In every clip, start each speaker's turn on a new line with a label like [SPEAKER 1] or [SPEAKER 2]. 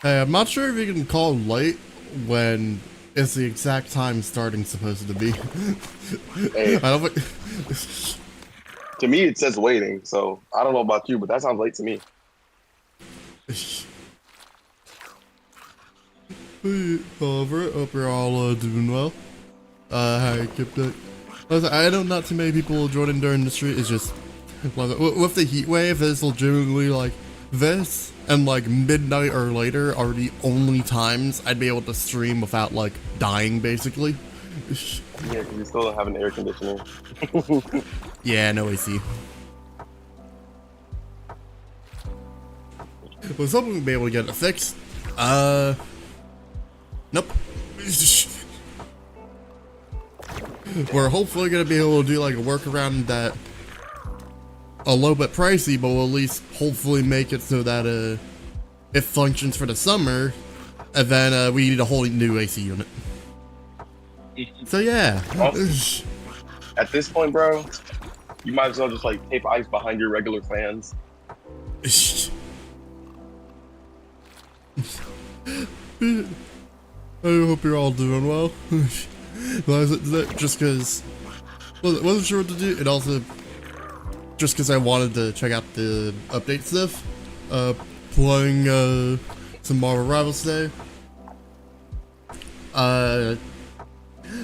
[SPEAKER 1] Hey, I'm not sure if you can call late when it's the exact time starting supposed to be.
[SPEAKER 2] Hey,
[SPEAKER 1] I don't think.
[SPEAKER 2] to me it says waiting, so I don't know about you, but that sounds late to me.
[SPEAKER 1] Over it. Hope you're all doing well. Hi, Kipnick. I know not too many people joining during the street. It's just with the heat wave, it's legitimately like this and like midnight or later are the only times I'd be able to stream without like dying, basically.
[SPEAKER 2] Yeah, because you still don't have an air conditioner.
[SPEAKER 1] Yeah, no AC. Was hoping we'd be able to get it fixed. Nope. We're hopefully gonna be able to do like a workaround that a little bit pricey, but will at least hopefully make it so that it functions for the summer, and then we need a whole new AC unit. So yeah.
[SPEAKER 2] Also, at this point, bro, you might as well just like tape ice behind your regular fans.
[SPEAKER 1] I hope you're all doing well. Just because wasn't sure what to do, and also just because I wanted to check out the update stuff. Playing some Marvel Rivals today.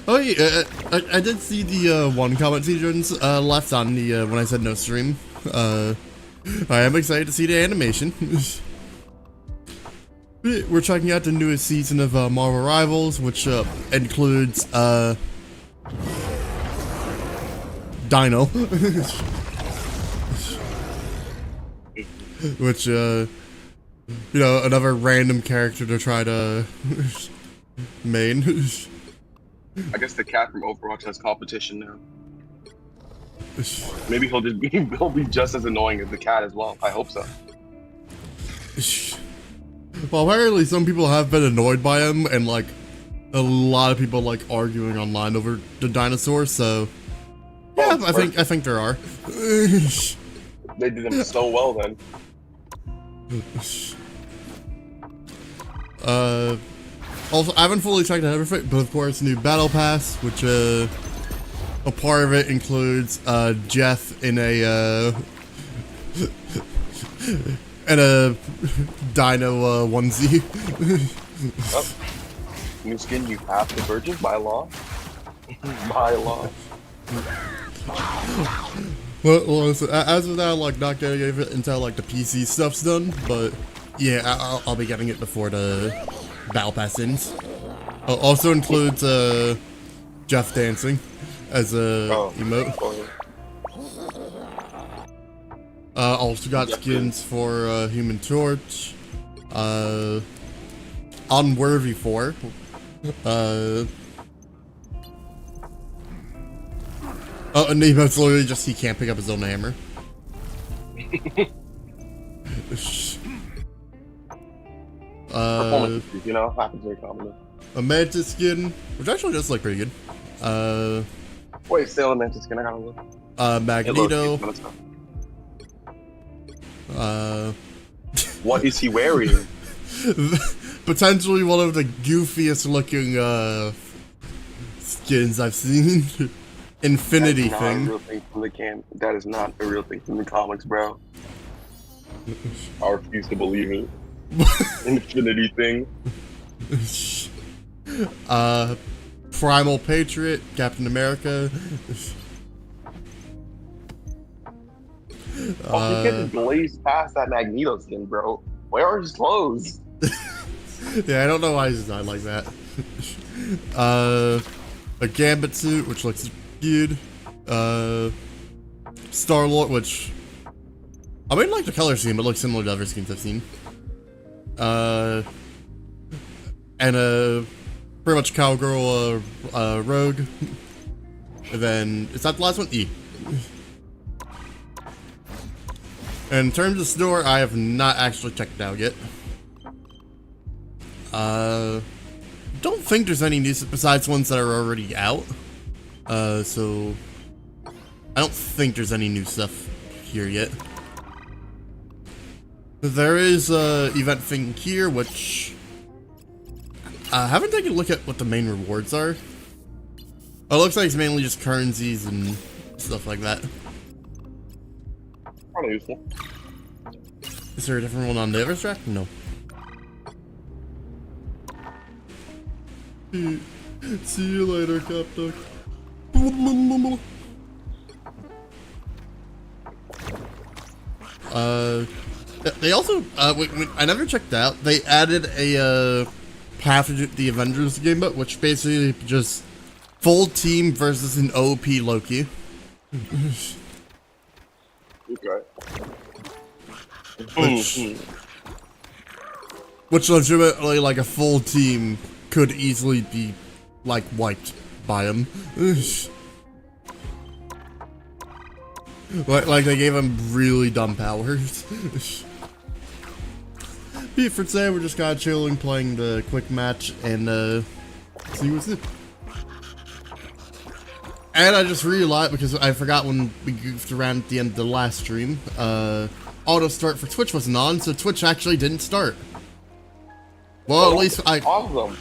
[SPEAKER 1] Oh yeah, I did see the one comment Jones left on the when I said no stream. I am excited to see the animation. We're checking out the newest season of Marvel Rivals, which includes Dino, which another random character to try to main.
[SPEAKER 2] I guess the cat from Overwatch has competition now. Maybe he'll be just as annoying as the cat as well. I hope so.
[SPEAKER 1] Well, apparently some people have been annoyed by him, and like a lot of people like arguing online over the dinosaur. So yeah, I think there are.
[SPEAKER 2] They did him so well then.
[SPEAKER 1] Also, I haven't fully checked out everything, but of course, new battle pass, which a part of it includes Jeff in a and a Dino onesie.
[SPEAKER 2] Oh, new skin, you have to purchase by law. By law.
[SPEAKER 1] Well, as of now, like not getting it until like the PC stuff's done, but yeah, I'll be getting it before the battle pass ends. Also includes Jeff dancing as a emote.
[SPEAKER 2] Oh, yeah.
[SPEAKER 1] Also got skins for Human Torch, Unworthy 4, and Nemo's literally just he can't pick up his own hammer.
[SPEAKER 2] Performance, happens very commonly.
[SPEAKER 1] A Mantis skin, which actually does look pretty good.
[SPEAKER 2] Wait, still a Mantis skin, I gotta look.
[SPEAKER 1] Magneto.
[SPEAKER 2] What is he wearing?
[SPEAKER 1] Potentially one of the goofiest looking skins I've seen. Infinity thing.
[SPEAKER 2] That is not a real thing from the comics, bro. I refuse to believe it. Infinity thing.
[SPEAKER 1] Primal Patriot, Captain America.
[SPEAKER 2] You can't blaze past that Magneto skin, bro. Where are his clothes?
[SPEAKER 1] Yeah, I don't know why he's designed like that. A Gambit suit, which looks good. Star-Lord, which I mean, like the color scheme, but looks similar to other skins I've seen. And pretty much Cowgirl Rogue. And then, is that the last one? E. And in terms of store, I have not actually checked it out yet. Don't think there's any news besides ones that are already out. So I don't think there's any new stuff here yet. There is a event thing here, which I haven't taken a look at what the main rewards are. Oh, it looks like it's mainly just currencies and stuff like that.
[SPEAKER 2] Kind of useful.
[SPEAKER 1] Is there a different one on the other track? No. See you later, Captain. They also, I never checked out, they added a, path to the Avengers game, but which basically just full team versus an OP Loki.
[SPEAKER 2] Okay.
[SPEAKER 1] Which legitimately, like, a full team could easily be, like, wiped by him. Like they gave him really dumb powers. But for today, we're just kind of chilling, playing the quick match, and see what's it. And I just realized, because I forgot when we goofed around at the end of the last stream, auto start for Twitch wasn't on, so Twitch actually didn't start. Well, at least I.
[SPEAKER 2] Awesome.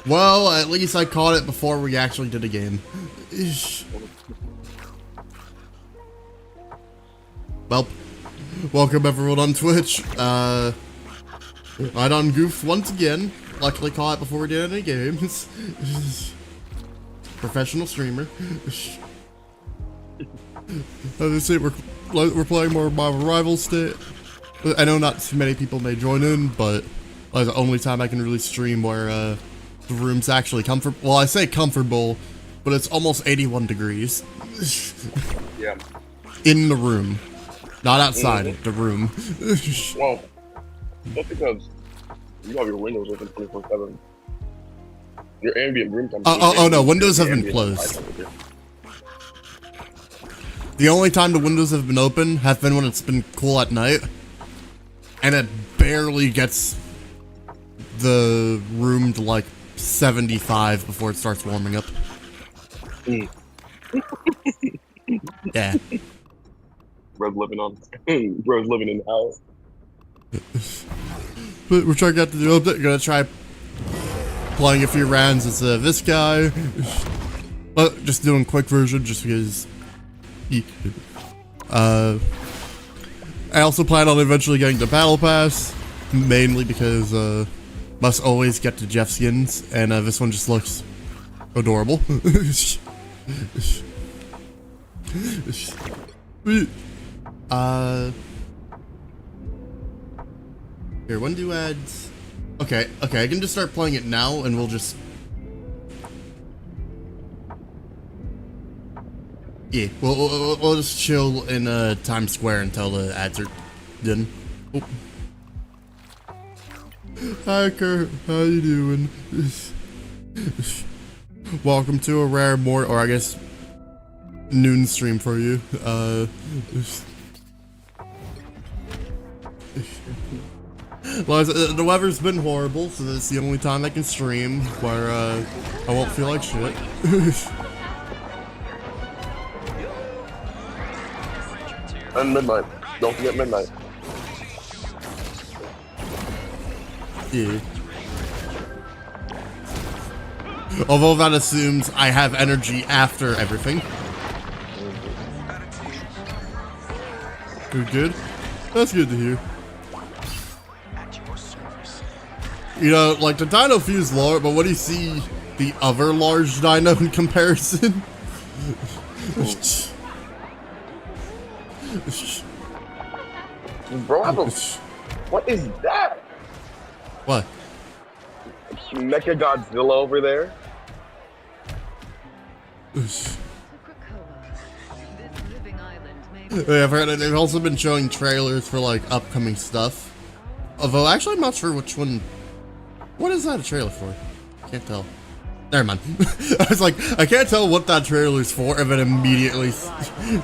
[SPEAKER 1] Well, at least I caught it before we actually did a game. Well, welcome everyone on Twitch. I done goofed once again. Luckily caught it before we did any games. Professional streamer. As I say, we're playing more Marvel Rivals today. I know not too many people may join in, but it's the only time I can really stream where the room's actually comfortable. Well, I say comfortable, but it's almost 81 degrees.
[SPEAKER 2] Yeah.
[SPEAKER 1] In the room. Not outside, the room.
[SPEAKER 2] Well, that's because you have your windows open 24/7. Your ambient room temperature.
[SPEAKER 1] Oh no, windows have been closed. The only time the windows have been open have been when it's been cool at night, and it barely gets the room to like 75 before it starts warming up. Yeah.
[SPEAKER 2] Bro's living in the house.
[SPEAKER 1] But we're trying to get to the update. Gonna try playing a few rounds as this guy. But just doing quick version just because I also plan on eventually getting the battle pass, mainly because must always get to Jeff skins, and this one just looks adorable. Here, when do ads? Okay, I can just start playing it now, and we'll just. Yeah, we'll just chill in Times Square until the ads are done. Oh. Hi Kurt, how you doing? Welcome to a rare or I guess noon stream for you. Well, the weather's been horrible, so this is the only time I can stream where I won't feel like shit.
[SPEAKER 2] And midnight. Don't forget midnight.
[SPEAKER 1] Yeah. Although that assumes I have energy after everything. Good. That's good to hear. You know, like the Dino feels lower, but what do you see the other large Dino in comparison?
[SPEAKER 2] Bro, what is that?
[SPEAKER 1] What?
[SPEAKER 2] Mecha Godzilla over there?
[SPEAKER 1] Yeah, I've heard it. They've also been showing trailers for like upcoming stuff. Although, actually, I'm not sure which one. What is that a trailer for? Can't tell. Never mind. I was like, I can't tell what that trailer's for, and then immediately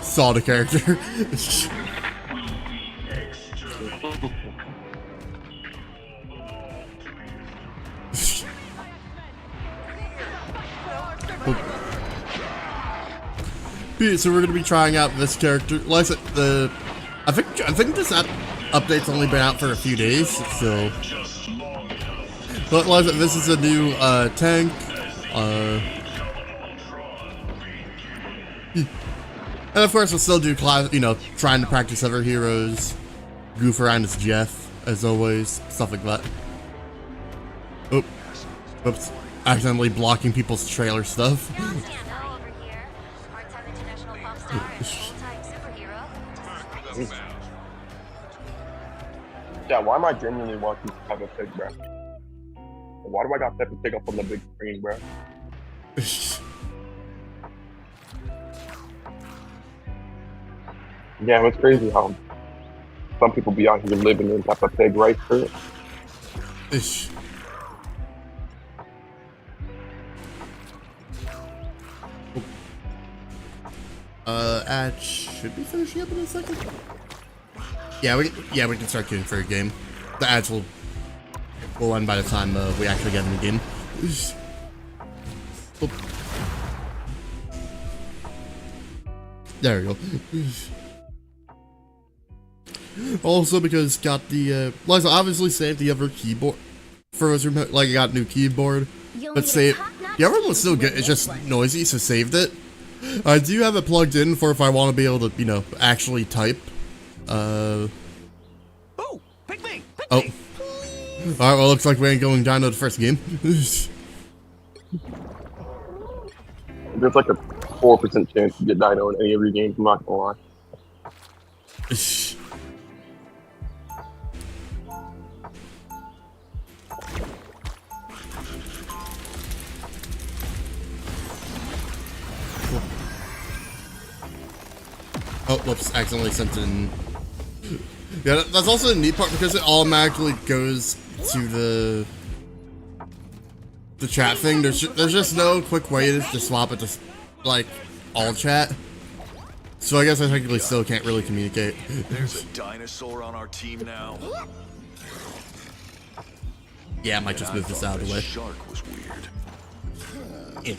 [SPEAKER 1] saw the character. So we're gonna be trying out this character. Like I said, I think I think this update's only been out for a few days, so. But this is a new tank. And of course, we'll still do class. You know, trying to practice other heroes, goof around as Jeff, as always, stuff like that. Oh, oops! Accidentally blocking people's trailer stuff.
[SPEAKER 2] Yeah, why am I genuinely watching Peppa Pig, bro? Why do I got Peppa Pig up on the big screen, bro? Yeah, it's crazy how some people be out here living in Peppa Pig, right? Through.
[SPEAKER 1] Ad should be finishing up in a second. Yeah, we can start queuing for a game. The ads will end by the time we actually get in the game. Oh. There we go. Also, because got the like, obviously saved the other keyboard for us. Like, I got a new keyboard, but save the other one was still good. It's just noisy, so saved it. I do have it plugged in for if I want to be able to, you know, actually type. Oh,
[SPEAKER 3] pick me!
[SPEAKER 1] Oh. Alright, well, looks like we ain't going Dino the first game.
[SPEAKER 2] There's like a 4% chance to get Dino in any of your games, I'm not gonna lie.
[SPEAKER 1] Oh, whoops, accidentally sent it in. Yeah, that's also the neat part because it automatically goes to the chat thing. There's just no quick way to swap it to, like, all chat. So I guess I technically still can't really communicate.
[SPEAKER 3] There's a dinosaur on our team now.
[SPEAKER 1] Yeah, I might just move this out of the way.
[SPEAKER 3] Shark was weird.
[SPEAKER 1] Yeah.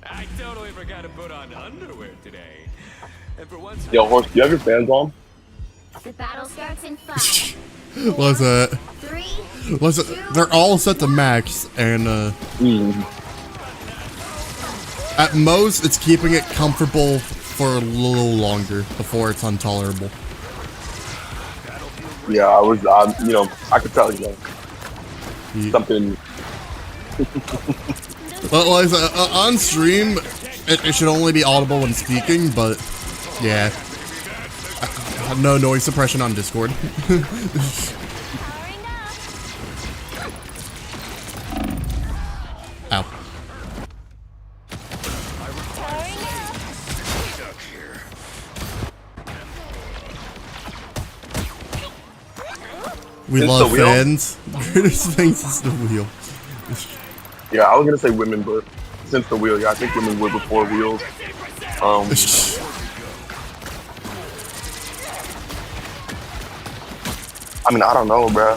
[SPEAKER 4] I totally forgot to put on underwear today. And for once,
[SPEAKER 2] Yo, Horse, do you have your fans on?
[SPEAKER 5] The battle starts in 5.
[SPEAKER 1] What's that?
[SPEAKER 5] 3.
[SPEAKER 1] What's it? They're all set to max, and at most, it's keeping it comfortable for a little longer before it's intolerable.
[SPEAKER 2] Yeah, I was, you know, I could tell, you know, something.
[SPEAKER 1] Well, like, on stream, it should only be audible when speaking, but yeah. No noise suppression on Discord. Ow. We
[SPEAKER 2] It's
[SPEAKER 1] love
[SPEAKER 2] the wheel.
[SPEAKER 1] fans. Greatest things is the wheel.
[SPEAKER 2] Yeah, I was gonna say women, but since the wheel, yeah, I think women were before wheels. I mean, I don't know, bruh.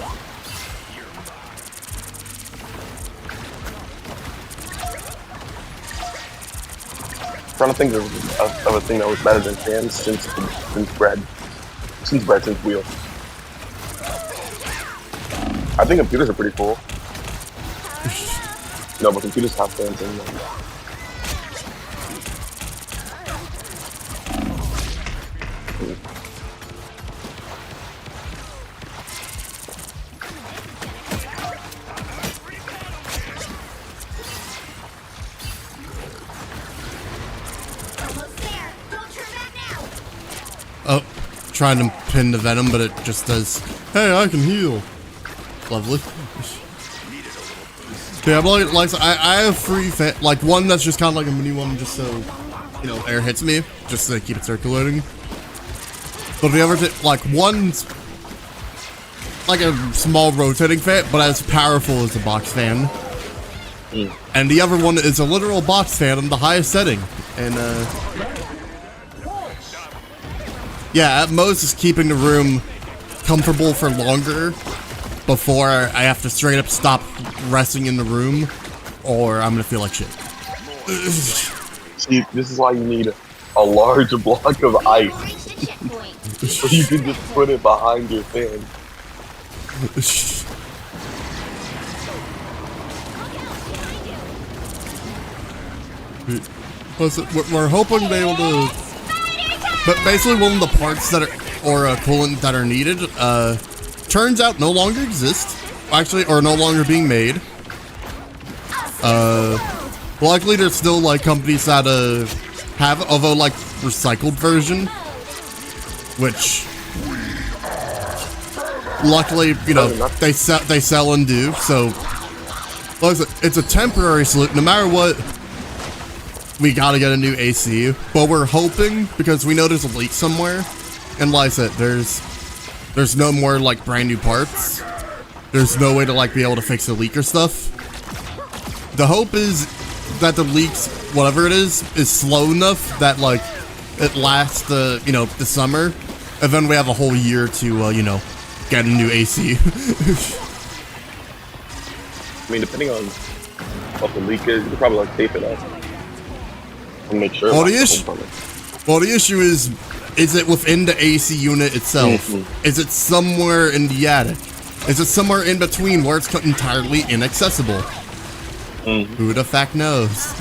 [SPEAKER 2] Trying to think of a thing that was better than fans since bread. Since wheel. I think computers are pretty cool. No, but computers have fans in them.
[SPEAKER 1] Oh, trying to pin the venom, but it just does. Hey, I can heal. Lovely. Yeah, but like I have 3 like one that's just kind of like a mini one, just so you know air hits me, just to keep it circulating. But the other like one's like a small rotating fan, but as powerful as a box fan. And the other one is a literal box fan on the highest setting, and yeah, at most is keeping the room comfortable for longer before I have to straight up stop resting in the room, or I'm gonna feel like shit.
[SPEAKER 2] See, this is why you need a large block of ice
[SPEAKER 5] checkpoint.
[SPEAKER 2] So you can just put it behind your fan.
[SPEAKER 1] Listen, we're hoping to be able to. But basically, one of the parts that are, or coolant that are needed, turns out no longer exist. Actually, or no longer being made. Luckily, there's still like companies that have, although like recycled version, which luckily they sell and do. So, listen, it's a temporary solution. No matter what. We gotta get a new AC, but we're hoping, because we know there's a leak somewhere, and like I said, there's no more like brand new parts. There's no way to like be able to fix the leak or stuff. The hope is that the leaks, whatever it is slow enough that like it lasts the the summer, and then we have a whole year to get a new AC.
[SPEAKER 2] I mean, depending on what the leak is, you could probably like tape it up. Make sure.
[SPEAKER 1] Well, the issue is it within the AC unit itself?
[SPEAKER 2] Mm-hmm.
[SPEAKER 1] Is it somewhere in the attic? Is it somewhere in between where it's entirely inaccessible?
[SPEAKER 2] Mm-hmm.
[SPEAKER 1] Who the fuck knows?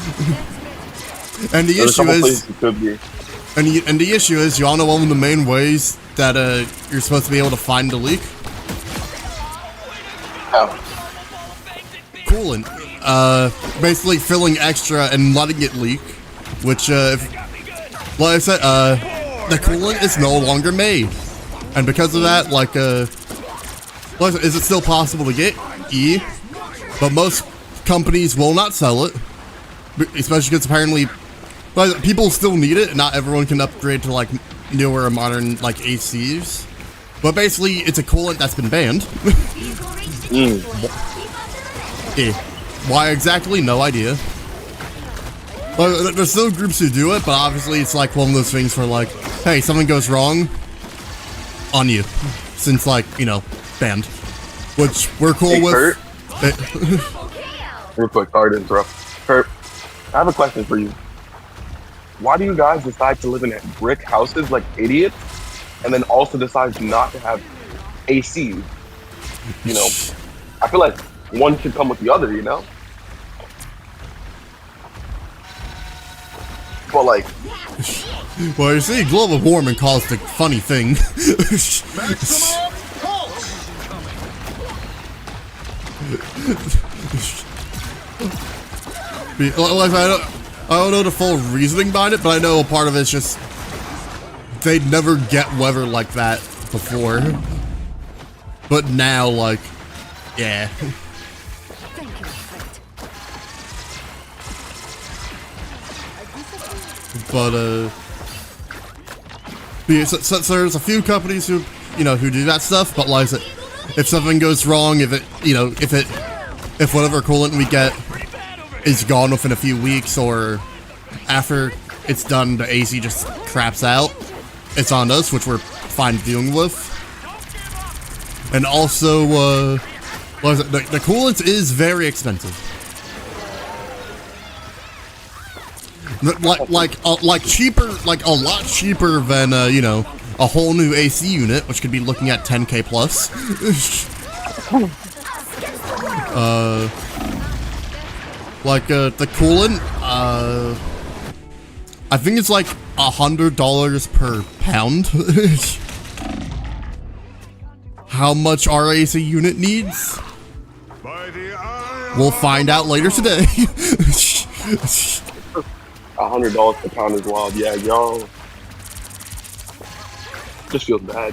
[SPEAKER 1] And the
[SPEAKER 2] There's
[SPEAKER 1] issue is,
[SPEAKER 2] could be.
[SPEAKER 1] and the issue is, you all know one of the main ways that you're supposed to be able to find the leak?
[SPEAKER 2] How?
[SPEAKER 1] Coolant. Basically filling extra and letting it leak. Which, like I said, the coolant is no longer made. And because of that, like, is it still possible to get E? But most companies will not sell it. Especially because apparently, like, people still need it, and not everyone can upgrade to, like, newer modern, like, ACs. But basically, it's a coolant that's been banned. Why exactly? No idea. Well, there's still groups who do it, but obviously it's like one of those things where like, hey, something goes wrong, on you. Since like, banned. Which we're cool
[SPEAKER 2] Hey,
[SPEAKER 1] with.
[SPEAKER 2] Kurt. Real quick, sorry to interrupt. Kurt, I have a question for you. Why do you guys decide to live in brick houses like idiots, and then also decide not to have AC? I feel like one should come with the other, But like,
[SPEAKER 1] well, you see, global warming caused a funny thing. Like, I don't know the full reasoning behind it, but I know a part of it's just they'd never get weather like that before. But now, like, yeah. But yeah, so there's a few companies who who do that stuff. But like, if something goes wrong, if whatever coolant we get is gone within a few weeks, or after it's done, the AC just craps out, it's on us, which we're fine dealing with. And also, the coolant is very expensive. Like cheaper, like a lot cheaper than a whole new AC unit, which could be looking at 10K plus. The coolant, I think it's like $100 per pound. How much our AC unit needs? We'll find out later today.
[SPEAKER 2] $100 per pound is wild. Yeah, y'all just feels bad.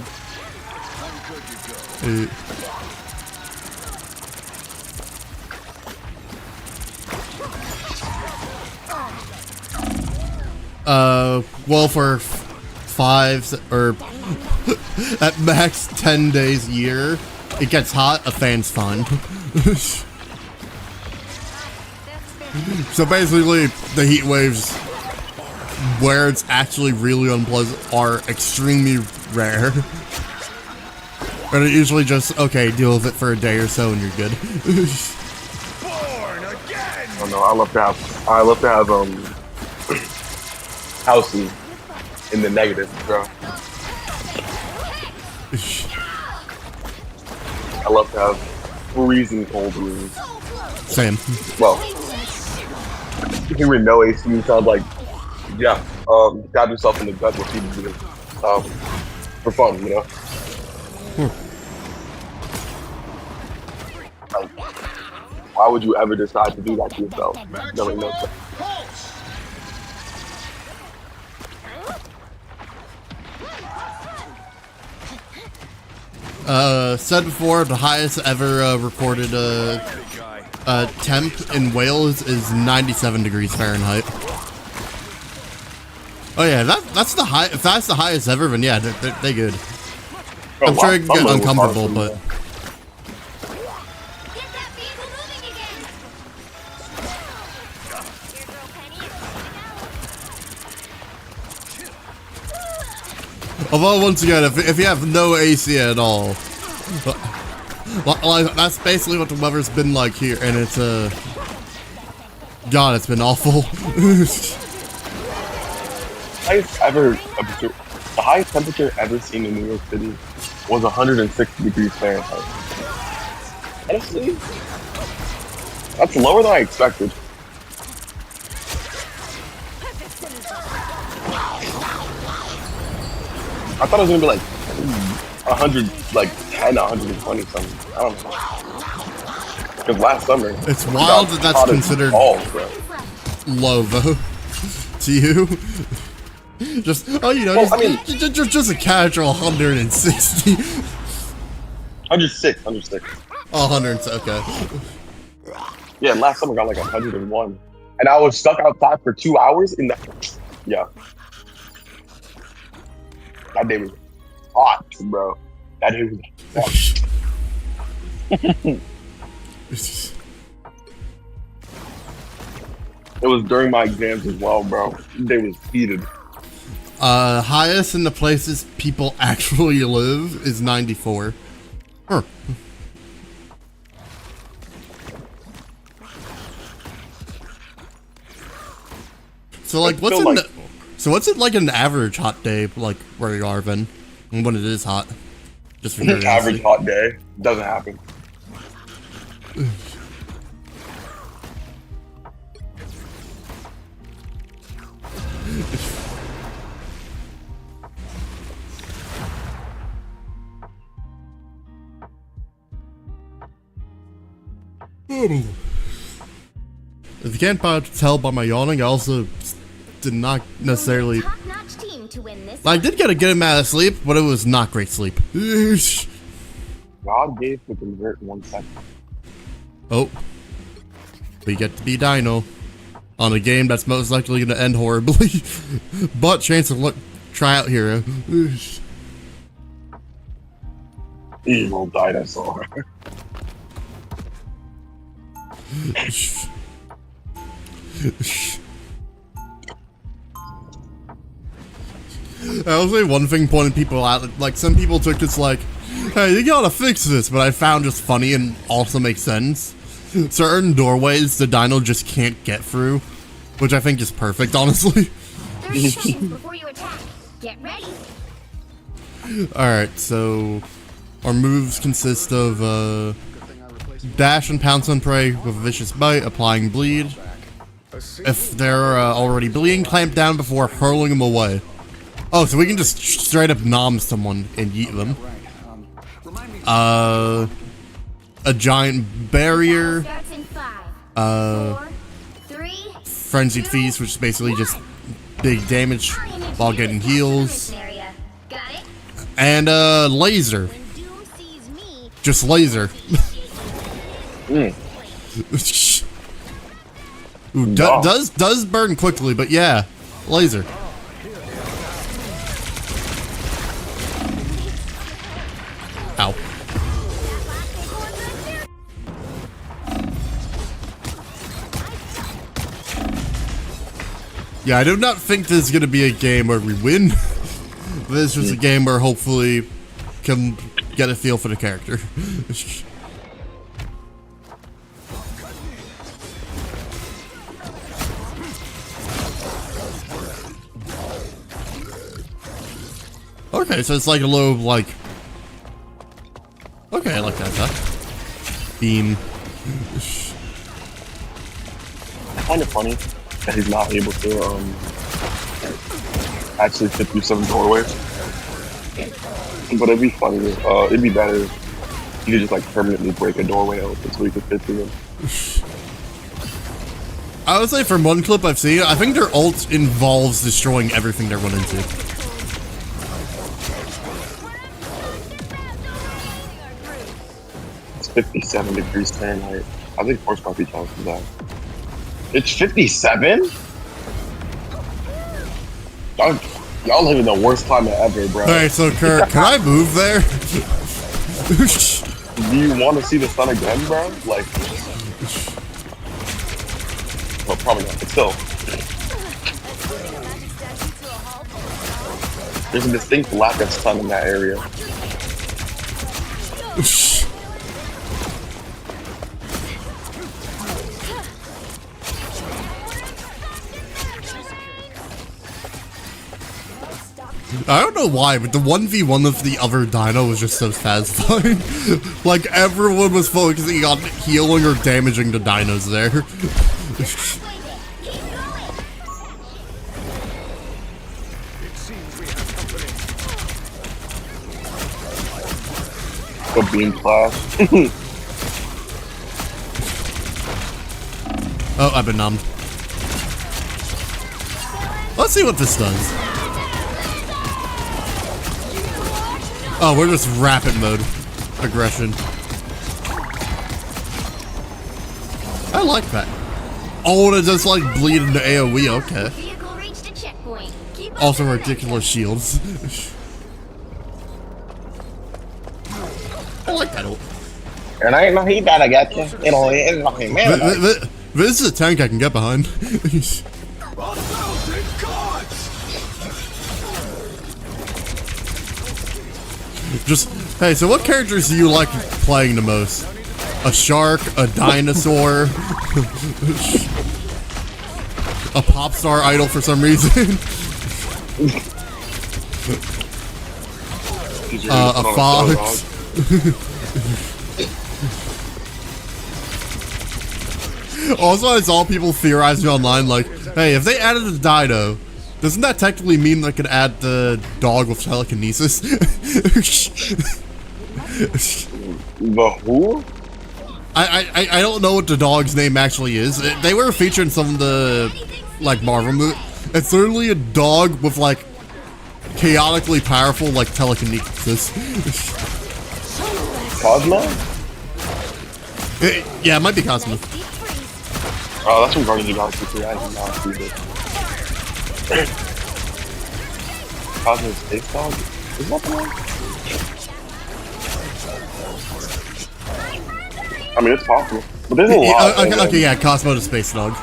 [SPEAKER 1] Well, for 5 or at max 10 days a year, it gets hot, a fan's fine. So basically, the heat waves, where it's actually really unpleasant, are extremely rare. And it usually just, okay, deal with it for a day or so and you're good.
[SPEAKER 2] I don't know, I love to have houses in the negative, bro. I love to have freezing cold rooms.
[SPEAKER 1] Same.
[SPEAKER 2] Well, even with no AC, you sound like, yeah, stab yourself in the gut repeatedly, for fun, you know? Like, why would you ever decide to do that to yourself? Knowing no sense.
[SPEAKER 1] Said before, the highest ever recorded temp in Wales is 97 degrees Fahrenheit. Oh yeah, that's the high. If that's the highest ever, then yeah, they're good.
[SPEAKER 2] Bro,
[SPEAKER 1] I'm sure it can get
[SPEAKER 2] summer was
[SPEAKER 1] uncomfortable,
[SPEAKER 2] hard
[SPEAKER 1] but
[SPEAKER 5] Get that vehicle moving again. Here, girl Penny, it's coming out.
[SPEAKER 1] although once again, if you have no AC at all, like that's basically what the weather's been like here, and it's God, it's been awful.
[SPEAKER 2] The highest temperature ever seen in New York City was 106 degrees Fahrenheit. Honestly, that's lower than I expected. I thought it was gonna be like 100, like 10, 120 something. I don't know. Because last summer,
[SPEAKER 1] It's wild that that's considered
[SPEAKER 2] balls, bro.
[SPEAKER 1] low though. To you, just
[SPEAKER 2] Well, I mean-
[SPEAKER 1] just a casual 160.
[SPEAKER 2] 106, 106.
[SPEAKER 1] Oh, 100. Okay.
[SPEAKER 2] Yeah, last summer got like 101, and I was stuck outside for 2 hours in the. Yeah, that day was hot, bro. That day was hot. It was during my exams as well, bro. The day was heated.
[SPEAKER 1] Highest in the places people actually live is 94. Huh. So like, what's what's it like an average hot day like where you are, then, when it is hot? Just for curiosity.
[SPEAKER 2] Average hot day doesn't happen.
[SPEAKER 1] If you can't tell by my yawning, I also did not necessarily.
[SPEAKER 5] Top-notch team to win this.
[SPEAKER 1] I did get a good amount of sleep, but it was not great sleep.
[SPEAKER 2] God gave the convert 1 second.
[SPEAKER 1] Oh, we get to be Dino on a game that's most likely going to end horribly, but chance to try out hero.
[SPEAKER 2] Evil dinosaur.
[SPEAKER 1] I'll say one thing pointing people out, like some people took this like, hey, you gotta fix this, but I found just funny and also makes sense. Certain doorways the Dino just can't get through, which I think is perfect, honestly.
[SPEAKER 5] 30 seconds before you attack. Get ready.
[SPEAKER 1] Alright, so our moves consist of dash and pounce on prey with a vicious bite, applying bleed. If they're already bleeding, clamp down before hurling them away. Oh, so we can just straight up nom someone and yeet them. A giant barrier.
[SPEAKER 5] Starts in 5, 4, 3,
[SPEAKER 1] Frenzied feast, which is basically just big damage while getting heals.
[SPEAKER 5] area. Got it?
[SPEAKER 1] And laser.
[SPEAKER 5] When Doom sees me,
[SPEAKER 1] Just laser. Ooh, does burn quickly, but yeah, laser. Ow. Yeah, I do not think this is gonna be a game where we win. This is a game where hopefully can get a feel for the character. Okay, so it's like a little like Okay, I like that attack. Beam.
[SPEAKER 2] I find it funny that he's not able to actually fit through some doorways. But it'd be funny. It'd be better if you could just like permanently break a doorway open so he could fit through them.
[SPEAKER 1] I would say from one clip I've seen, I think their ult involves destroying everything they run into.
[SPEAKER 2] It's 57 degrees Fahrenheit. I think Horse might be telling us that. It's 57? Y'all living the worst climate ever, bro.
[SPEAKER 1] Alright, so Kurt, can I move there?
[SPEAKER 2] Do you want to see the sun again, bro? Like, well, probably not, but still. There's a distinct lack of sun in that area.
[SPEAKER 1] I don't know why, but the 1v1 of the other Dino was just so satisfying. Like, everyone was focusing on healing or damaging the dinos there.
[SPEAKER 2] The beam class.
[SPEAKER 1] Oh, I've been numbed. Let's see what this does. Oh, we're just rapid mode aggression. I like that. Oh, and it just like bleed into AoE, okay.
[SPEAKER 5] Vehicle reached a checkpoint. Keep
[SPEAKER 1] Also ridiculous shields. I like that ult.
[SPEAKER 2] And I ain't no heat that I got you. You know, it's fucking man.
[SPEAKER 1] This is a tank I can get behind. Just, hey, so what characters do you like playing the most? A shark, a dinosaur, a pop star idol for some reason, a fox. Also, I saw people theorizing online like, hey, if they added a dino, doesn't that technically mean they could add the dog with telekinesis?
[SPEAKER 2] The who?
[SPEAKER 1] I don't know what the dog's name actually is. They were featured in some of the like Marvel movies. It's literally a dog with like chaotically powerful like telekinesis.
[SPEAKER 2] Cosmo?
[SPEAKER 1] Yeah, it might be Cosmo.
[SPEAKER 2] Oh, that's from Guardians of the Galaxy 3. I did not see this. Cosmo Space Dog? Is that the one? I mean, it's possible. But there's a lot.
[SPEAKER 1] Okay, yeah, Cosmo the Space Dog.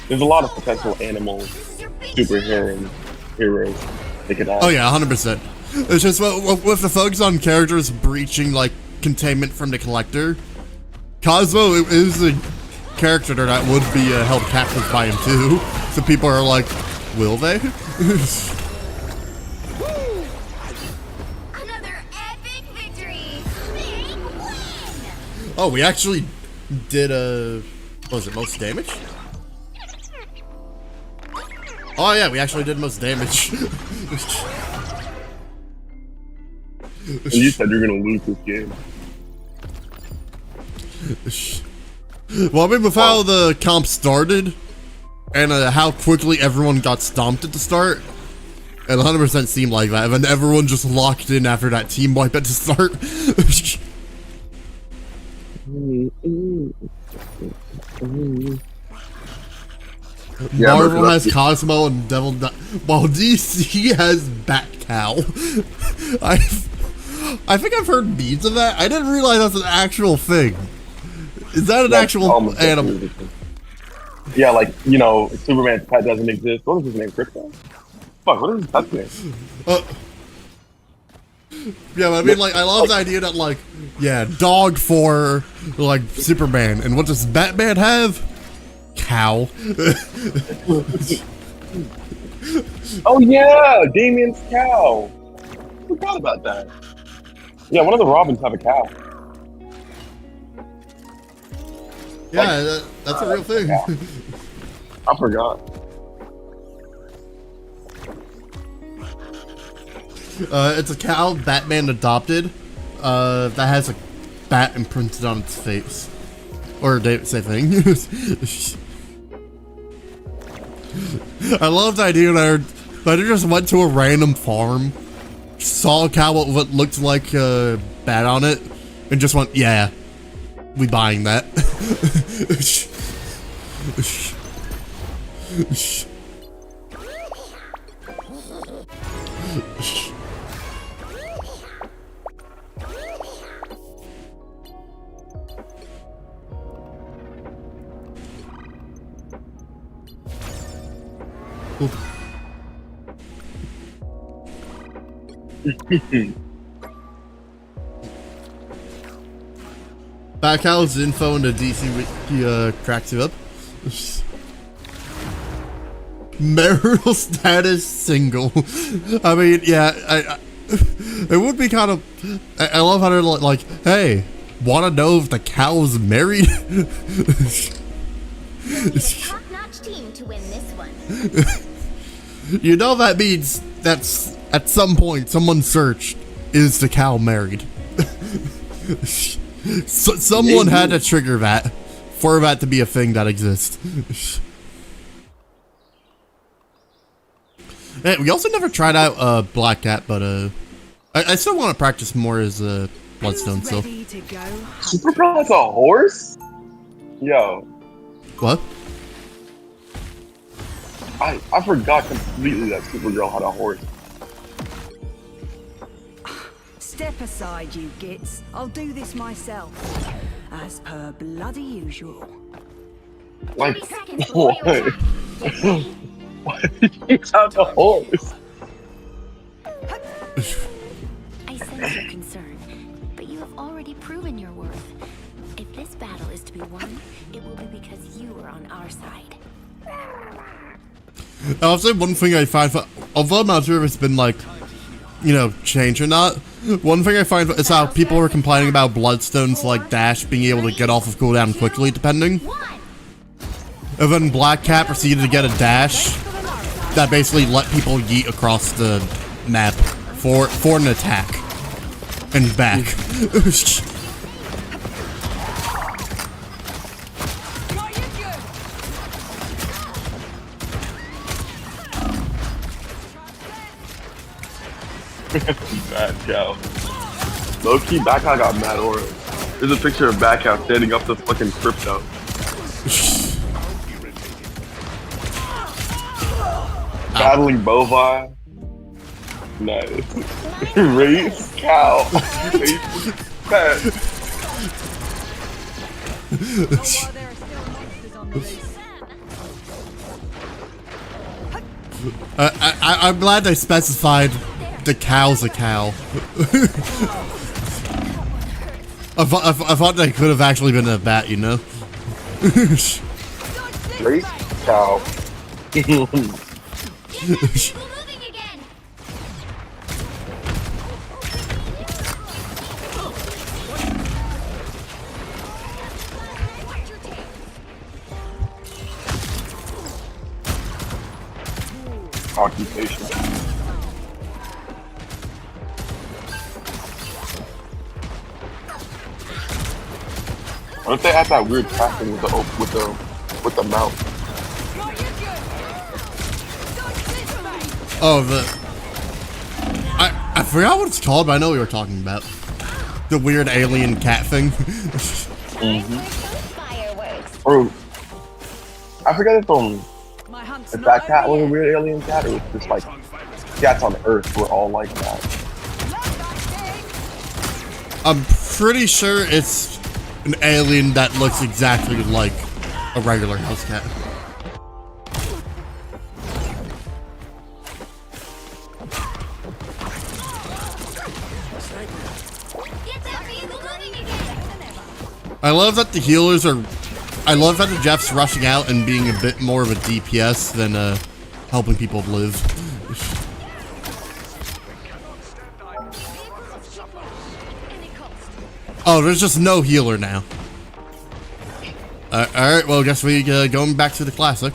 [SPEAKER 2] There's a lot of potential animal superheroes they could add.
[SPEAKER 1] Oh yeah, 100%. It's just with the focus on characters breaching like containment from the Collector, Cosmo is a character that would be held captive by him too. So people are like, will they?
[SPEAKER 5] Another epic victory. Big win.
[SPEAKER 1] Oh, we actually did what was it, most damage? Oh yeah, we actually did most damage.
[SPEAKER 2] And you said you're gonna lose this game.
[SPEAKER 1] Well, I mean, with how the comp started, and how quickly everyone got stomped at the start, it 100% seemed like that, and then everyone just locked in after that team wipe at the start.
[SPEAKER 2] Yeah,
[SPEAKER 1] Marvel has Cosmo and Devil, while DC has Bat Cow. I think I've heard beads of that. I didn't realize that's an actual thing. Is that an actual animal?
[SPEAKER 2] Yeah, like, you know, Superman's pet doesn't exist. What is his name? Krypton? Fuck, what is his pet's name?
[SPEAKER 1] Yeah, but I mean, like, I love the idea that, like, yeah, dog for, like, Superman. And what does Batman have? Cow.
[SPEAKER 2] Oh, yeah! Damien's cow! forgot about that. Yeah, one of the Robins have a cow.
[SPEAKER 1] Yeah, that's a real thing.
[SPEAKER 2] I forgot.
[SPEAKER 1] It's a cow Batman adopted that has a bat imprinted on its face. Or same thing. I love the idea that I just went to a random farm, saw a cow with what looked like a bat on it, and just went, yeah, we buying that. Backhouse info in the DC Wiki cracks you up. Marital status single. I mean, yeah, it would be kind of. I love how they're like, hey, want to know if the cow's married?
[SPEAKER 5] Top-notch team to win this one.
[SPEAKER 1] You know that means that's at some point someone searched, is the cow married? So, someone had to trigger that for that to be a thing that exists. Hey, we also never tried out Black Cat, but I still want to practice more as Bloodstone. So
[SPEAKER 2] Supergirl has a horse? Yo,
[SPEAKER 1] what?
[SPEAKER 2] I forgot completely that Supergirl had a horse.
[SPEAKER 6] Step aside, you gits. I'll do this myself. As per bloody usual.
[SPEAKER 2] Like,
[SPEAKER 5] 30 seconds before
[SPEAKER 2] what?
[SPEAKER 5] your attack. Get ready.
[SPEAKER 2] Why did you have a horse?
[SPEAKER 5] I sense your concern, but you have already proven your worth. If this battle is to be won, it will be because you are on our side.
[SPEAKER 1] I'll say one thing I find, although I'm not sure if it's been like, you know, changed or not. One thing I find is how people are complaining about Bloodstone's like dash being able to get off of cooldown quickly, depending. And then Black Cat proceeded to get a dash that basically let people yeet across the map for an attack and back.
[SPEAKER 2] Bad cow. Low key, Back Cow got mad aura. There's a picture of Back Cow standing up to fucking crypto. Battling bovine. Nice. Race cow. Bad.
[SPEAKER 1] I'm glad they specified the cow's a cow. I thought they could have actually been a bat, you know?
[SPEAKER 2] Race cow.
[SPEAKER 5] People moving again.
[SPEAKER 2] Occupation. What if they had that weird crafting with the mouth?
[SPEAKER 1] Oh, I forgot what it's called, but I know what you were talking about. The weird alien cat thing.
[SPEAKER 5] Fireworks.
[SPEAKER 2] Or I forget if
[SPEAKER 6] My hunt's
[SPEAKER 2] if
[SPEAKER 6] not
[SPEAKER 2] that cat
[SPEAKER 6] over
[SPEAKER 2] was a
[SPEAKER 6] yet.
[SPEAKER 2] weird alien cat, or was just like cats on Earth were all like that.
[SPEAKER 1] I'm pretty sure it's an alien that looks exactly like a regular house cat.
[SPEAKER 5] Get that vehicle moving again.
[SPEAKER 1] I love that the healers are. I love that the Jeff's rushing out and being a bit more of a DPS than helping people live. Oh, there's just no healer now. Alright, well, I guess we going back to the classic.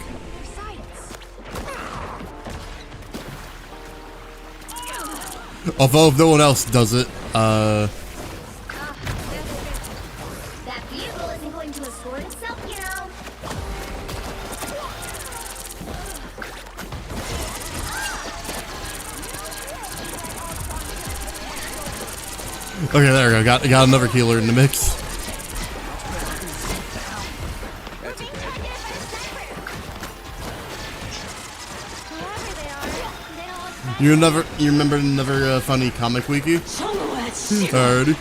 [SPEAKER 1] Although if no one else does it,
[SPEAKER 5] That vehicle isn't going to escort itself, you know.
[SPEAKER 1] okay, there we go. Got another healer in the mix. You remember another funny comic wiki? Alrighty.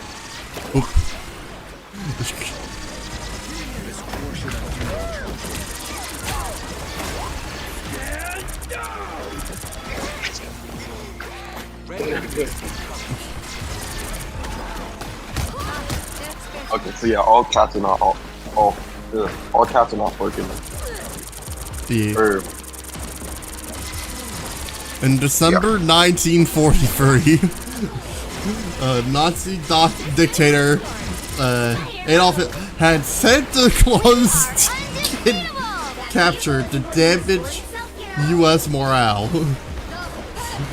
[SPEAKER 1] Oop.
[SPEAKER 2] Okay, so yeah, all cats are not all cats are not working.
[SPEAKER 1] Yeah.
[SPEAKER 2] Or,
[SPEAKER 1] In December 1943, Nazi dictator Adolf had Santa Claus captured to damage U.S. morale.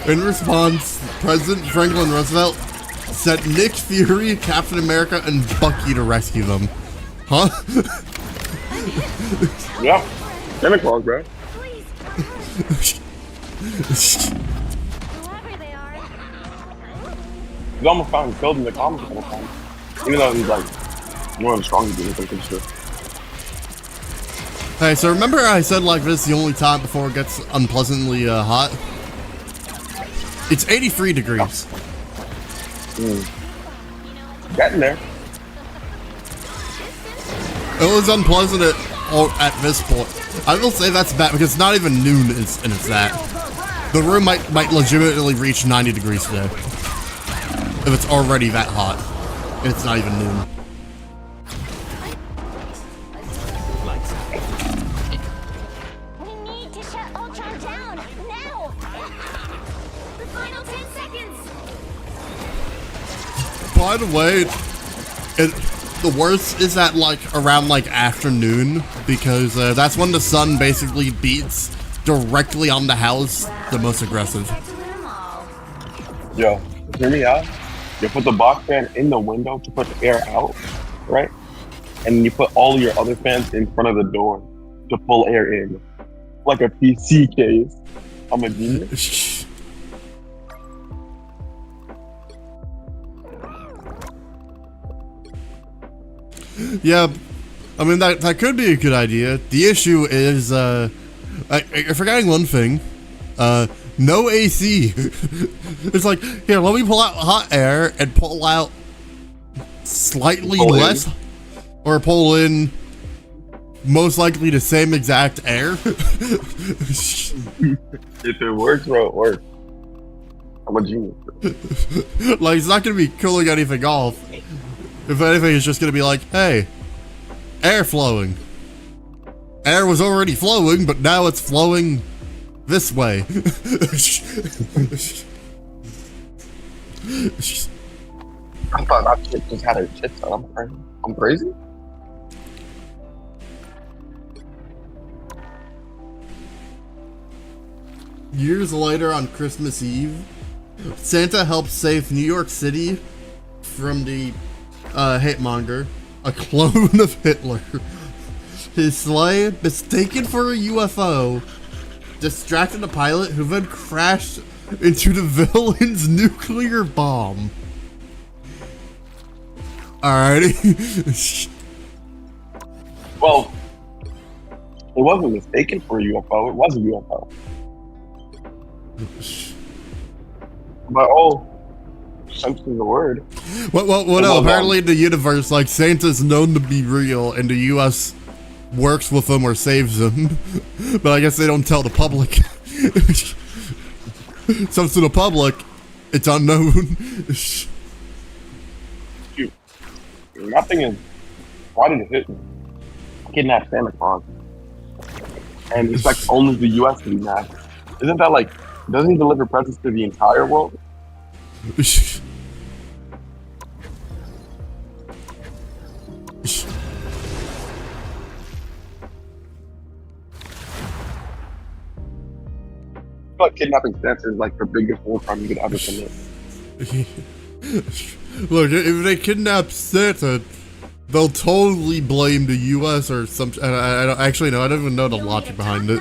[SPEAKER 1] In response, President Franklin Roosevelt sent Nick Fury, Captain America, and Bucky to rescue them. Huh?
[SPEAKER 2] yeah, Santa Claus, bro.
[SPEAKER 5] Whoever they are.
[SPEAKER 2] He's almost found killed in the comics all the time. Even though he's like one of the strongest dudes, I'm pretty sure.
[SPEAKER 1] Hey, so remember I said like this is the only time before it gets unpleasantly hot? It's 83 degrees.
[SPEAKER 2] Getting there.
[SPEAKER 1] It was unpleasant at this point. I will say that's bad because it's not even noon and it's that. The room might legitimately reach 90 degrees today. If it's already that hot. And it's not even noon.
[SPEAKER 5] We need to shut Ultron down now. The final 10 seconds.
[SPEAKER 1] By the way, the worst is at like around like afternoon because that's when the sun basically beats directly on the house the most aggressive.
[SPEAKER 2] Yo, hear me out. You put the box fan in the window to put the air out, right? And you put all your other fans in front of the door to pull air in. Like a PC case. I'm a genius.
[SPEAKER 1] Yeah, I mean that could be a good idea. The issue is you're forgetting one thing. No AC. It's like, here, let me pull out hot air and pull out slightly less, or pull in most likely the same exact air.
[SPEAKER 2] If it works, bro, it works. I'm a genius.
[SPEAKER 1] Like, it's not gonna be cooling anything off. If anything, it's just gonna be like, hey, air flowing. Air was already flowing, but now it's flowing this way.
[SPEAKER 2] I thought that shit just had a shit ton. I'm crazy?
[SPEAKER 1] Years later, on Christmas Eve, Santa helps save New York City from the hate-monger, a clone of Hitler. His sleigh, mistaken for a UFO, distracted the pilot who then crashed into the villain's nuclear bomb. Alrighty.
[SPEAKER 2] Well, it wasn't mistaken for a UFO. It was a UFO. But sense of the word.
[SPEAKER 1] Well, no, apparently in the universe, like, Santa's known to be real, and the U.S. works with them or saves them. But I guess they don't tell the public. So to the public, it's unknown.
[SPEAKER 2] Shoot. Nothing is... Why did it hit me? Kidnap Santa Claus. And expect only the U.S. to be mad. Isn't that like... Doesn't he deliver presents to the entire world? feel like kidnapping Santa is like the biggest war crime you could ever commit.
[SPEAKER 1] Look, if they kidnap Santa, they'll totally blame the U.S. or some. I don't actually know. I don't even know the logic behind it.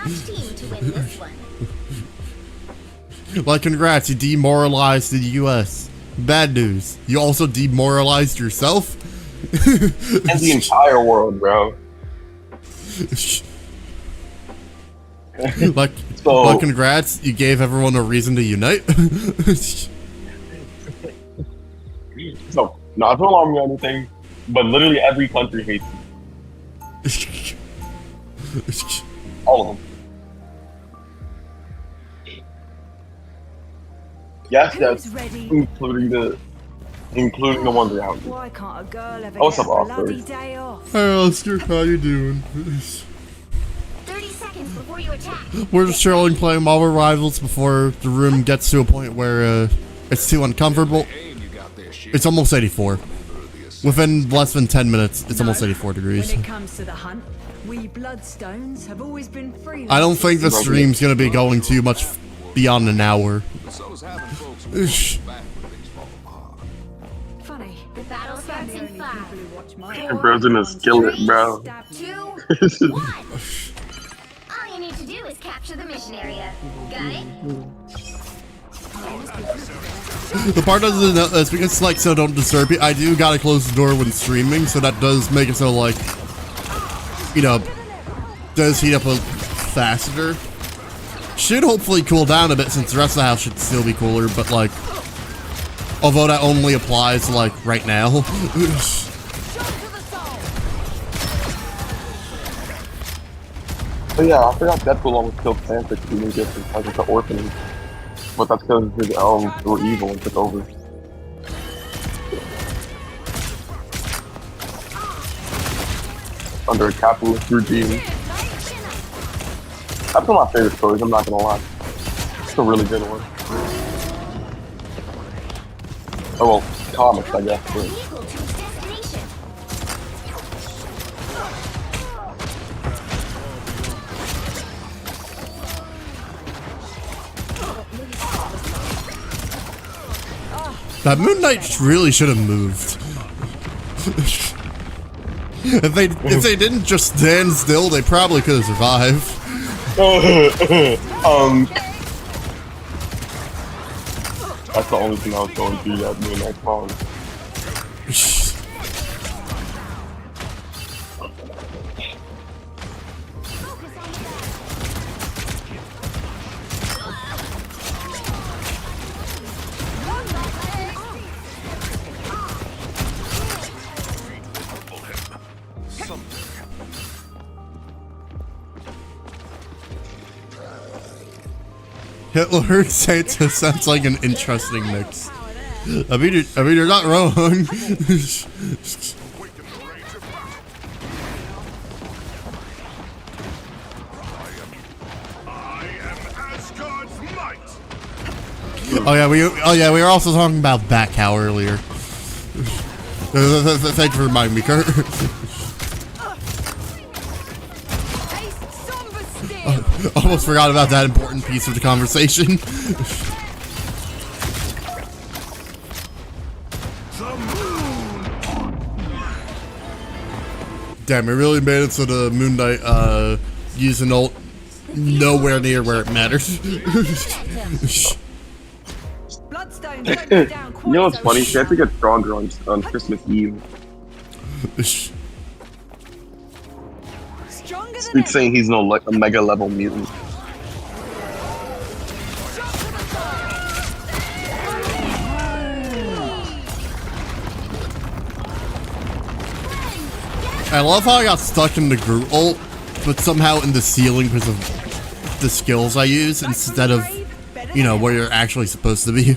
[SPEAKER 1] Like, congrats, you demoralized the U.S. Bad news. You also demoralized yourself.
[SPEAKER 2] And the entire world, bro.
[SPEAKER 1] like, congrats, you gave everyone a reason to unite.
[SPEAKER 2] So, not to alarm you or anything, but literally every country hates you. All of them. Yes,
[SPEAKER 6] Who's ready?
[SPEAKER 2] including the ones around you.
[SPEAKER 6] Why can't a girl ever
[SPEAKER 2] What's
[SPEAKER 6] get
[SPEAKER 2] up,
[SPEAKER 6] a bloody
[SPEAKER 2] Oscar?
[SPEAKER 6] day off?
[SPEAKER 1] Hey, Oscar, how you doing?
[SPEAKER 5] 30 seconds before you attack.
[SPEAKER 1] We're just chilling, playing Marvel Rivals before the room gets to a point where it's too uncomfortable. It's almost 84. Within less than 10 minutes, it's almost 84 degrees.
[SPEAKER 6] When it comes to the hunt, we bloodstones have always been free.
[SPEAKER 1] I don't think the stream's gonna be going too much beyond an hour.
[SPEAKER 6] Funny.
[SPEAKER 5] The battle starts in 5,
[SPEAKER 2] Your bro's in a skillet, bro.
[SPEAKER 5] 2, 1. All you need to do is capture the mission area. Got it?
[SPEAKER 1] The part doesn't know is because like so don't disturb you. I do gotta close the door when streaming, so that does make it so like, you know, does heat up a faster. Should hopefully cool down a bit since the rest of the house should still be cooler, but like, although that only applies like right now.
[SPEAKER 2] But yeah, I forgot Deadpool almost killed Santa because he gets because it's an orphanage. But that's because his elves were evil and took over. Under a capitalist regime. That's one of my favorite stories, I'm not gonna lie. It's a really good one. Oh well, comics, I guess. But
[SPEAKER 5] Equal to its destination.
[SPEAKER 1] That Moon Knight really should have moved. If they didn't just stand still, they probably could have survived.
[SPEAKER 2] that's the only thing I was going through that Moon Knight song.
[SPEAKER 1] Hitler and Santa sounds like an interesting mix. I mean, you're not wrong. Oh yeah, we were also talking about Bat Cow earlier. Thank you for reminding me, Kurt. Almost forgot about that important piece of the conversation. Damn, we really made it so the Moon Knight using ult nowhere near where it matters.
[SPEAKER 2] You know what's funny? Santa gets stronger on Christmas Eve. He's saying he's no like a mega level mutant.
[SPEAKER 1] I love how I got stuck in the Groot ult, but somehow in the ceiling because of the skills I use instead of, you know, where you're actually supposed to be.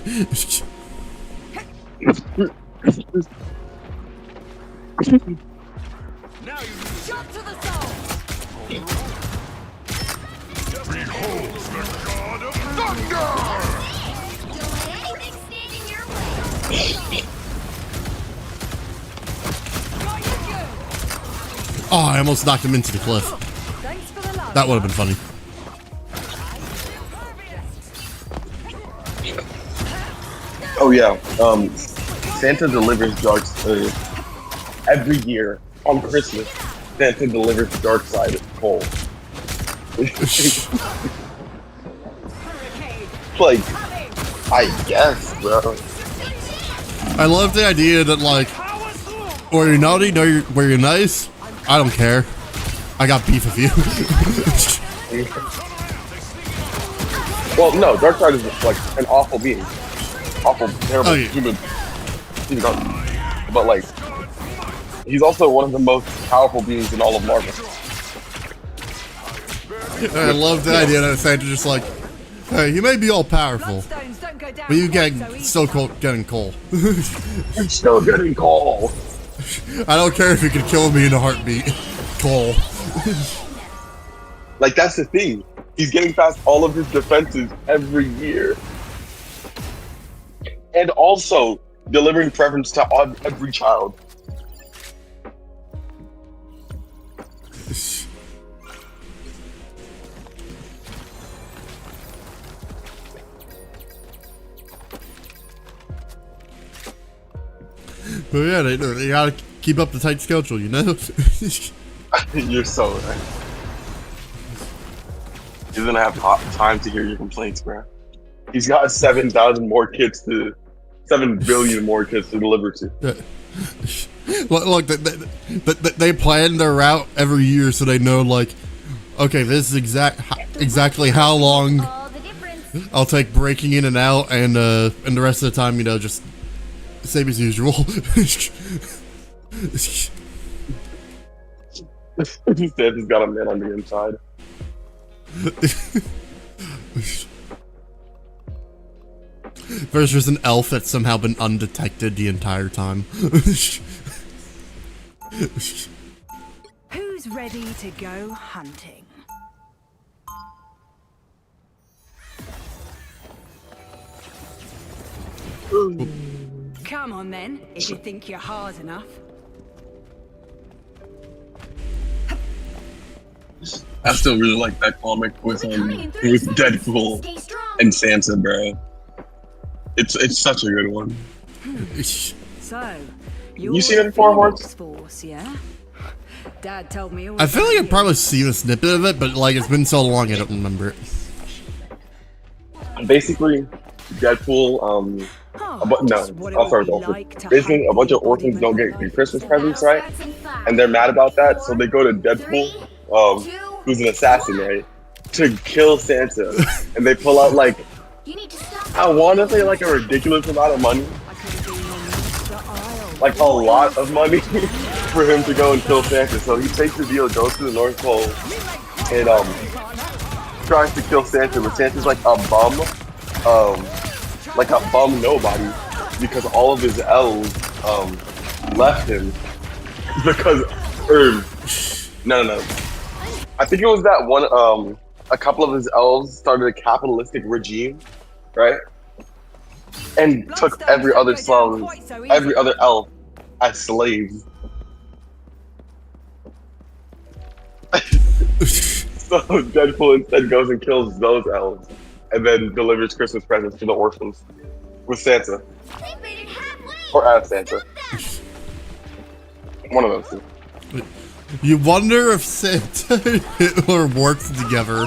[SPEAKER 1] Oh, I almost knocked him into the cliff. That would have been funny.
[SPEAKER 2] Oh yeah. Santa delivers every year on Christmas. Santa delivers dark side coal. Like, I guess, bro.
[SPEAKER 1] I love the idea that like, where you're naughty, where you're nice, I don't care. I got beef with you.
[SPEAKER 2] Well, no, Darkseid is like an awful being, awful, terrible human. But like, he's also one of the most powerful beings in all of Marvel.
[SPEAKER 1] I love the idea that Santa just like, hey, you may be all powerful, but you still getting coal.
[SPEAKER 2] I'm still getting coal.
[SPEAKER 1] I don't care if you can kill me in a heartbeat. Coal.
[SPEAKER 2] Like, that's the thing. He's getting past all of his defenses every year. And also delivering preference to every child.
[SPEAKER 1] But yeah, they gotta keep up the tight schedule, you know?
[SPEAKER 2] You're so right. He's gonna have time to hear your complaints, bro. He's got 7,000 more kids 7 billion more kids to deliver to.
[SPEAKER 1] Look, they plan their route every year so they know, like, okay, this is exactly how long I'll take breaking in and out, and the rest of the time, you know, just same as usual.
[SPEAKER 2] Santa's got a man on the inside.
[SPEAKER 1] There's just an elf that's somehow been undetected the entire time.
[SPEAKER 6] Who's ready to go hunting? Come on then, if you think you're hard enough.
[SPEAKER 2] I still really like that comic with Deadpool and Santa, bro. It's such a good one.
[SPEAKER 6] So,
[SPEAKER 2] You seen it before, Horse?
[SPEAKER 6] Force, yeah? Dad told me.
[SPEAKER 1] I feel like I've probably seen a snippet of it, but like it's been so long I don't remember it.
[SPEAKER 2] Basically, Deadpool, I'll start with orphans. Basically, a bunch of orphans don't get their Christmas presents, right? And they're mad about that, so they go to Deadpool, who's an assassin, right? To kill Santa. And they pull out, like, I want to say, like, a ridiculous amount of money. Like, a lot of money for him to go and kill Santa. So he takes the deal, goes to the North Pole, and, tries to kill Santa, but Santa's like a bum nobody, because all of his elves left him because no. I think it was that one a couple of his elves started a capitalistic regime, right? And took every other elf as slaves. So Deadpool instead goes and kills those elves, and then delivers Christmas presents to the orphans with Santa, or as Santa. One of those two.
[SPEAKER 1] You wonder if Santa and Hitler worked together.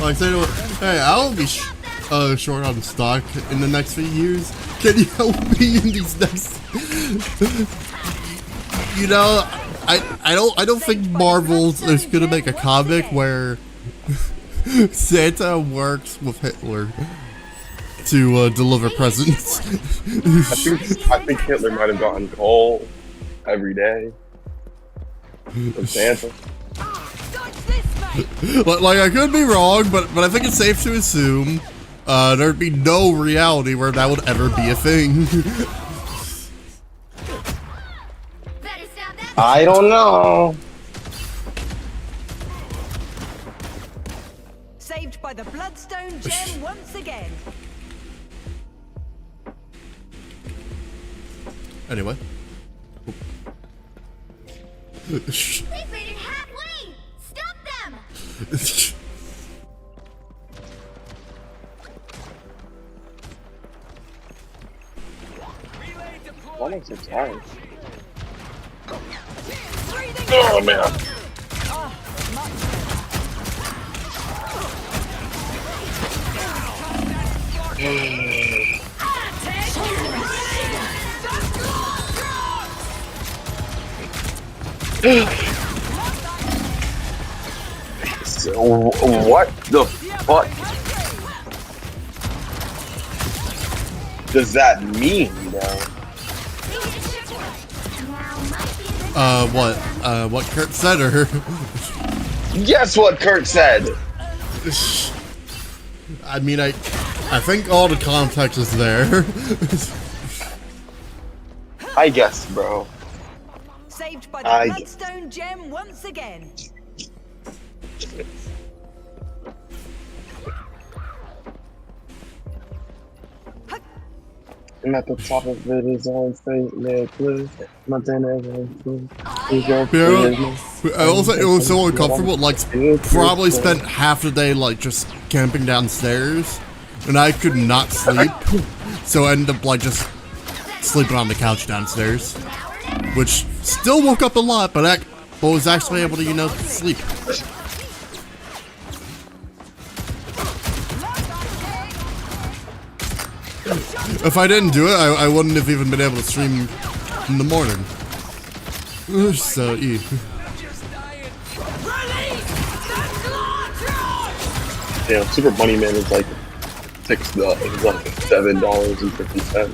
[SPEAKER 1] Like, hey, I'll be short on stock in the next few years. Can you help me in these next? You know, I don't think Marvel's is gonna make a comic where Santa works with Hitler to deliver presents.
[SPEAKER 2] I think Hitler might have gotten coal every day from Santa.
[SPEAKER 1] Like, I could be wrong, but I think it's safe to assume there'd be no reality where that would ever be a thing.
[SPEAKER 2] I don't know.
[SPEAKER 6] Saved by the Bloodstone Gem once again.
[SPEAKER 1] Anyway.
[SPEAKER 5] They've made it halfway! Stop them!
[SPEAKER 2] Why am I so tired? Oh man. So, what the fuck does that mean, bro?
[SPEAKER 1] What Kurt said, or?
[SPEAKER 2] Guess what Kurt said?
[SPEAKER 1] I mean, I think all the context is there.
[SPEAKER 2] I guess, bro.
[SPEAKER 6] Saved by the bloodstone gem once again.
[SPEAKER 2] And at the top of it is on Saint Nicholas. Montana.
[SPEAKER 1] I also, it was so uncomfortable. Like, probably spent half the day like just camping downstairs, and I could not sleep. So I ended up like just sleeping on the couch downstairs, which still woke up a lot, but was actually able to, you know, sleep. If I didn't do it, I wouldn't have even been able to stream in the morning. So,
[SPEAKER 2] Yeah, Super Bunny Man is like $7.50.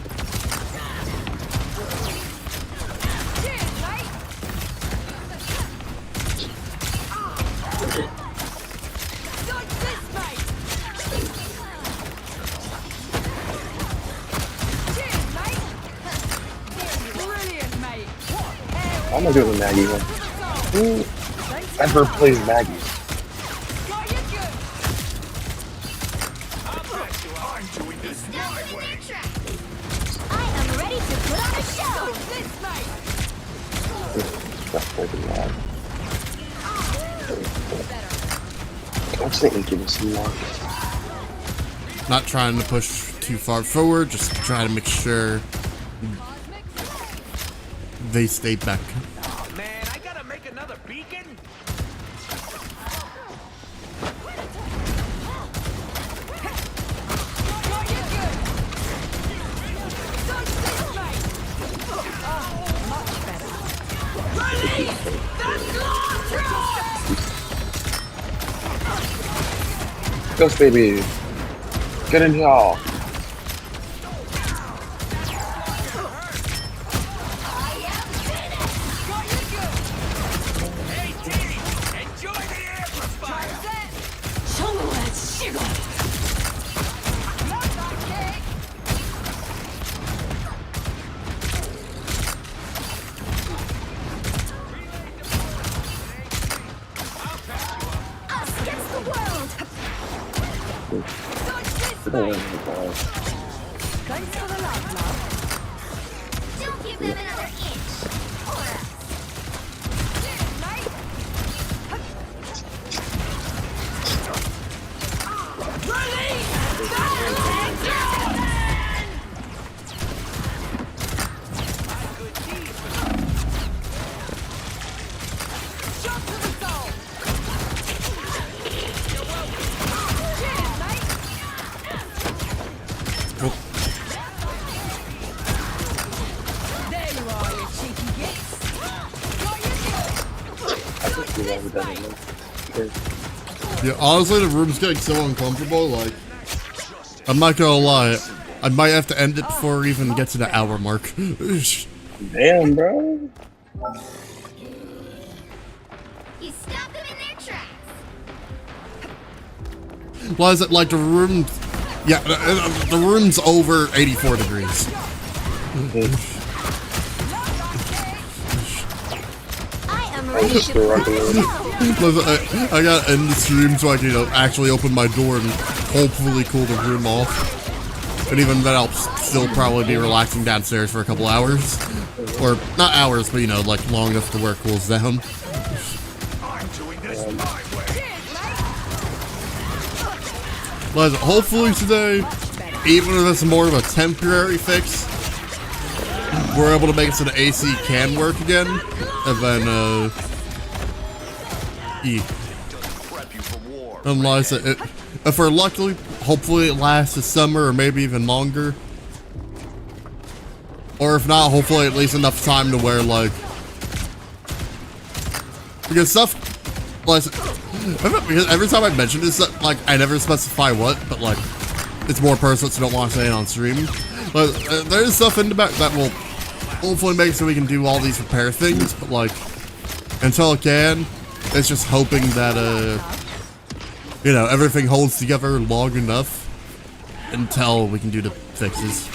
[SPEAKER 2] How am I doing with Maggie? Who ever plays Maggie?
[SPEAKER 5] I am ready to put on a show.
[SPEAKER 2] That's pretty loud. I'm just thinking give me some more.
[SPEAKER 1] not trying to push too far forward, just trying to make sure they stay back.
[SPEAKER 4] Oh man, I gotta make another beacon?
[SPEAKER 2] Ghost baby, get in here.
[SPEAKER 1] Yeah, honestly, the room's getting so uncomfortable, like, I'm not gonna lie, I might have to end it before we even get to the hour mark.
[SPEAKER 2] Damn, bro.
[SPEAKER 5] You stopped them in their tracks.
[SPEAKER 1] Why is it like the room? Yeah, the room's over 84 degrees.
[SPEAKER 5] I am ready to put on a show.
[SPEAKER 1] I gotta end the stream so I can, you know, actually open my door and hopefully cool the room off. And even then, I'll still probably be relaxing downstairs for a couple hours. Or, not hours, but, you know, like, long enough to where it cools down.
[SPEAKER 3] I'm doing this my way.
[SPEAKER 1] But hopefully today, even if it's more of a temporary fix, we're able to make it so the AC can work again, and then unless if we're lucky, hopefully it lasts the summer or maybe even longer. Or if not, hopefully at least enough time to where like, because stuff, because every time I mention this, like I never specify what, but like it's more personal, so I don't want to say it on stream. But there's stuff in the back that will hopefully make so we can do all these repair things, but like until it can, it's just hoping that you know, everything holds together long enough until we can do the fixes.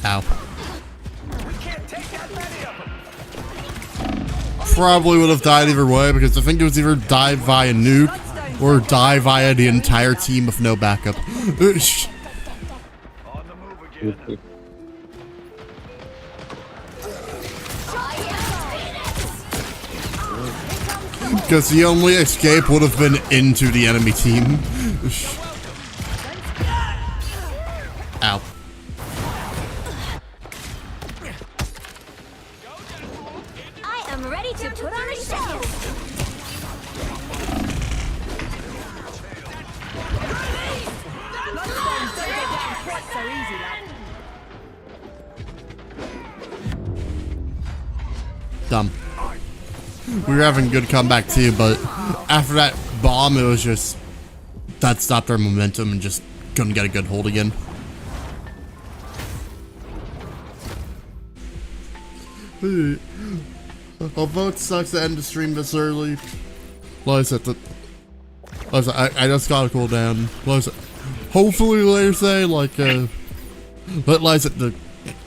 [SPEAKER 1] Ow. Probably would have died either way because I think it was either die via nuke or die via the entire team with no backup. Because the only escape would have been into the enemy team. Ow.
[SPEAKER 5] I am ready to put on a show.
[SPEAKER 1] Dumb. We were having good comeback too, but after that bomb, it was just that stopped our momentum and just couldn't get a good hold again. Although it sucks to end the stream this early, like I said, I just gotta cool down. Like I said, hopefully later today, like I said, the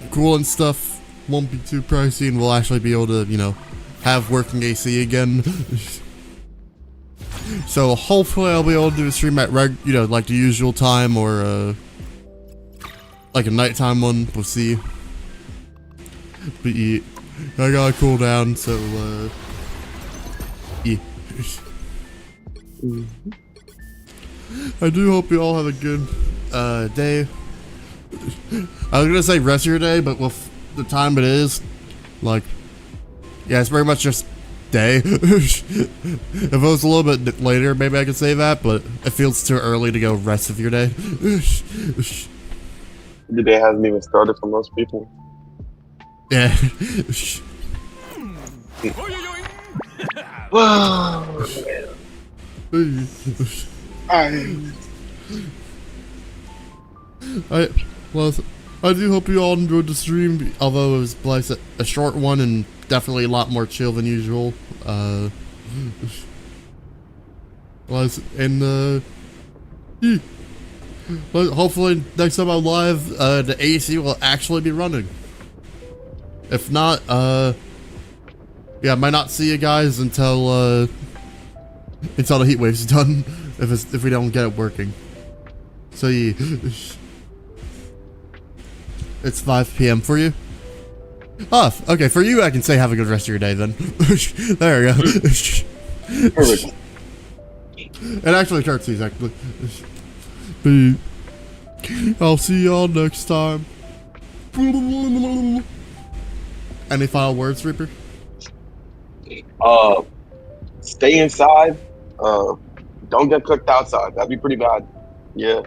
[SPEAKER 1] coolant stuff won't be too pricey, and we'll actually be able to, you know, have working AC again. So hopefully I'll be able to do a stream at you know, like the usual time, or like a nighttime one. We'll see. But yeah, I gotta cool down, so yeah. I do hope you all have a good day. I was gonna say rest of your day, but with the time it is, like, yeah, it's very much just day. If it was a little bit later, maybe I could say that, but it feels too early to go rest of your day.
[SPEAKER 2] The day hasn't even started for most people.
[SPEAKER 1] Yeah. I do hope you all enjoyed the stream, although it was like a short one and definitely a lot more chill than usual. Hopefully next time I'm live, the AC will actually be running. If not, yeah, I might not see you guys until the heat wave's done, if we don't get it working. So yeah. It's 5 p.m. for you? Oh, okay, for you I can say have a good rest of your day then. There we go.
[SPEAKER 2] Perfect.
[SPEAKER 1] It actually starts exactly. I'll see y'all next time. Any final words, Reaper?
[SPEAKER 2] Stay inside. Don't get cooked outside. That'd be pretty bad. Yeah.